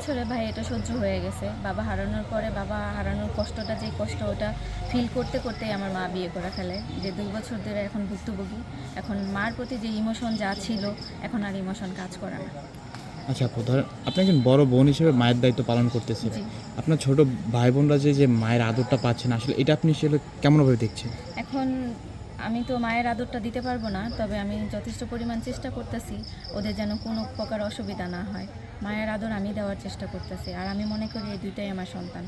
বছরে ভাই এটা সহ্য হয়ে গেছে। বাবা হারানোর পরে বাবা হারানোর কষ্টটা, যে কষ্ট ওটা ফিল করতে করতেই আমার মা বিয়ে করে ফেলে। যে 2 বছর ধরে এখন ভুক্তভোগী। এখন মার প্রতি যে ইমোশন যা ছিল এখন আর ইমোশন কাজ করে না। আচ্ছা আপু, ধরেন আপনি একজন বড় বোন হিসেবে মায়ের দায়িত্ব পালন করতেছেন। জি। আপনার ছোট ভাই বোনরা যে মায়ের আদরটা পাচ্ছেন, আসলে এটা আপনি সেটা কেমনভাবে দেখছেন? এখন আমি তো মায়ের আদরটা দিতে পারবো না, তবে আমি যথেষ্ট পরিমাণ চেষ্টা করতেছি ওদের যেন কোনো প্রকার অসুবিধা না হয়। মায়ের আদর আমি দেওয়ার চেষ্টা করতেছি, আর আমি মনে করি এই দুইটাই আমার সন্তান।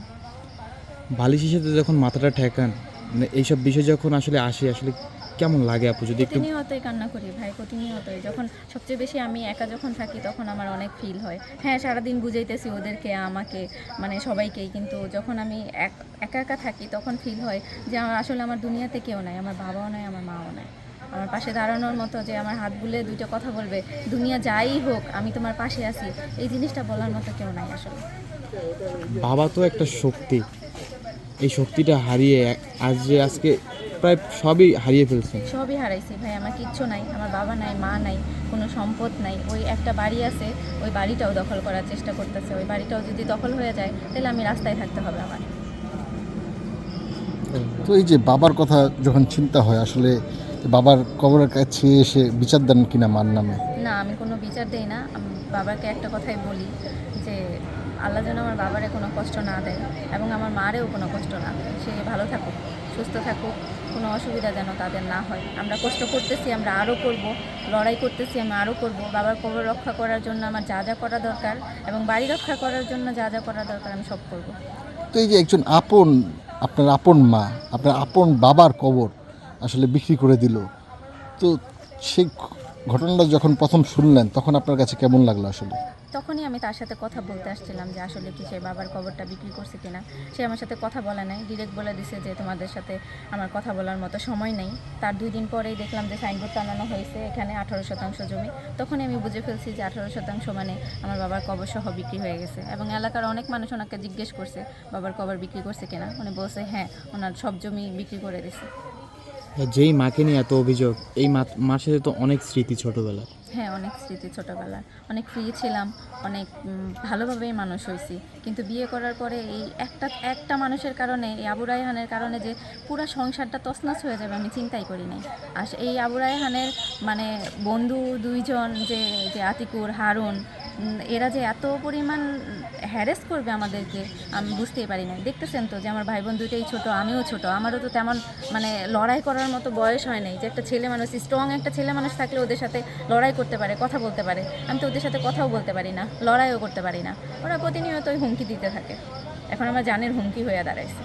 বালিশের সাথে যখন মাথাটা ঠেকান, মানে এইসব বিষয় যখন আসলে আসে, আসলে কেমন লাগে আপু যদি একটু? প্রতিনিয়তই কান্না করি ভাই, প্রতিনিয়তই। যখন সবচেয়ে বেশি আমি একা যখন থাকি তখন আমার অনেক ফিল হয়। হ্যাঁ, সারাদিন বুঝাইতেছি ওদেরকে, আমাকে, মানে সবাইকেই, কিন্তু যখন আমি একা একা থাকি তখন ফিল হয় যে আসলে আমার দুনিয়াতে কেউ নাই, আমার বাবাও নাই, আমার মাও নাই। আমার পাশে দাঁড়ানোর মতো, যে আমার হাত বুলে দুইটা কথা বলবে, দুনিয়া যাই হোক আমি তোমার পাশে আছি, এই জিনিসটা বলার মতো কেউ নাই আসলে। বাবা তো একটা শক্তি, এই শক্তিটা হারিয়ে আজকে প্রায় সবই হারিয়ে ফেলছেন। সবই হারাইছি ভাই, আমার কিচ্ছু নাই, আমার বাবা নাই, মা নাই, কোনো সম্পদ নাই। ওই একটা বাড়ি আছে, ওই বাড়িটাও দখল করার চেষ্টা করতেছে। ওই বাড়িটাও যদি দখল হয়ে যায় তাহলে আমি রাস্তায় থাকতে হবে আমার। তো এই যে বাবার কথা যখন চিন্তা হয়, আসলে বাবার কবরের কাছে এসে বিচার দেন কিনা মার নামে? না, আমি কোনো বিচার দেই না। আমি বাবাকে একটা কথাই বলি যে আল্লাহ যেন আমার বাবারে কোনো কষ্ট না দেয় এবং আমার মারেও কোনো কষ্ট না দেয়। সে ভালো থাকুক, সুস্থ থাকুক, কোনো অসুবিধা যেন তাদের না হয়। আমরা কষ্ট করতেছি, আমরা আরও করব, লড়াই করতেছি, আমি আরও করব। বাবার কবর রক্ষা করার জন্য আমার যা যা করা দরকার এবং বাড়ি রক্ষা করার জন্য যা যা করা দরকার আমি সব করব। তো এই যে একজন আপনার আপন মা, আপনার আপন বাবার কবর আসলে বিক্রি করে দিল, তো সেই ঘটনাটা যখন প্রথম শুনলেন তখন আপনার কাছে কেমন লাগলো আসলে? তখনই আমি তার সাথে কথা বলতে আসছিলাম যে আসলে কি সে বাবার কবরটা বিক্রি করছে কিনা। সে আমার সাথে কথা বলে নাই, ডিরেক্ট বলে দিছে যে তোমাদের সাথে আমার কথা বলার মতো সময় নেই। তার 2 দিন পরেই দেখলাম যে সাইনবোর্ড টানানো হয়েছে এখানে 18% জমি। তখনই আমি বুঝে ফেলছি যে 18% মানে আমার বাবার কবর সহ বিক্রি হয়ে গেছে। এবং এলাকার অনেক মানুষ ওনাকে জিজ্ঞেস করছে বাবার কবর বিক্রি করছে কিনা। উনি বলছে হ্যাঁ, ওনার সব জমি বিক্রি করে দিছে। যেই মাকে নিয়ে এত অভিযোগ, এই মার সাথে তো অনেক স্মৃতি ছোটবেলা। হ্যাঁ, অনেক স্মৃতি ছোটোবেলার। অনেক ফ্রি ছিলাম, অনেক ভালোভাবেই মানুষ হয়েছি। কিন্তু বিয়ে করার পরে এই একটা মানুষের কারণে, এই আবু রায়হানের কারণে যে পুরো সংসারটা তছনছ হয়ে যাবে আমি চিন্তাই করি নাই। আর এই আবু রায়হানের মানে বন্ধু 2 জন, যে যে আতিকুর, হারুন, এরা যে এত পরিমাণ হ্যারেস করবে আমাদেরকে আমি বুঝতেই পারি নাই। দেখতেছেন তো যে আমার ভাই বোন দুইটাই ছোট, আমিও ছোট, আমারও তো তেমন মানে লড়াই করার মতো বয়স হয় নাই যে একটা ছেলে মানুষ, স্ট্রং একটা ছেলে মানুষ থাকলে ওদের সাথে লড়াই করতে পারে, কথা বলতে পারে। আমি তো ওদের সাথে কথাও বলতে পারি না, লড়াইও করতে পারি না। ওরা প্রতিনিয়তই হুমকি দিতে থাকে। এখন আমার জানের হুমকি হয়ে দাঁড়াইছে।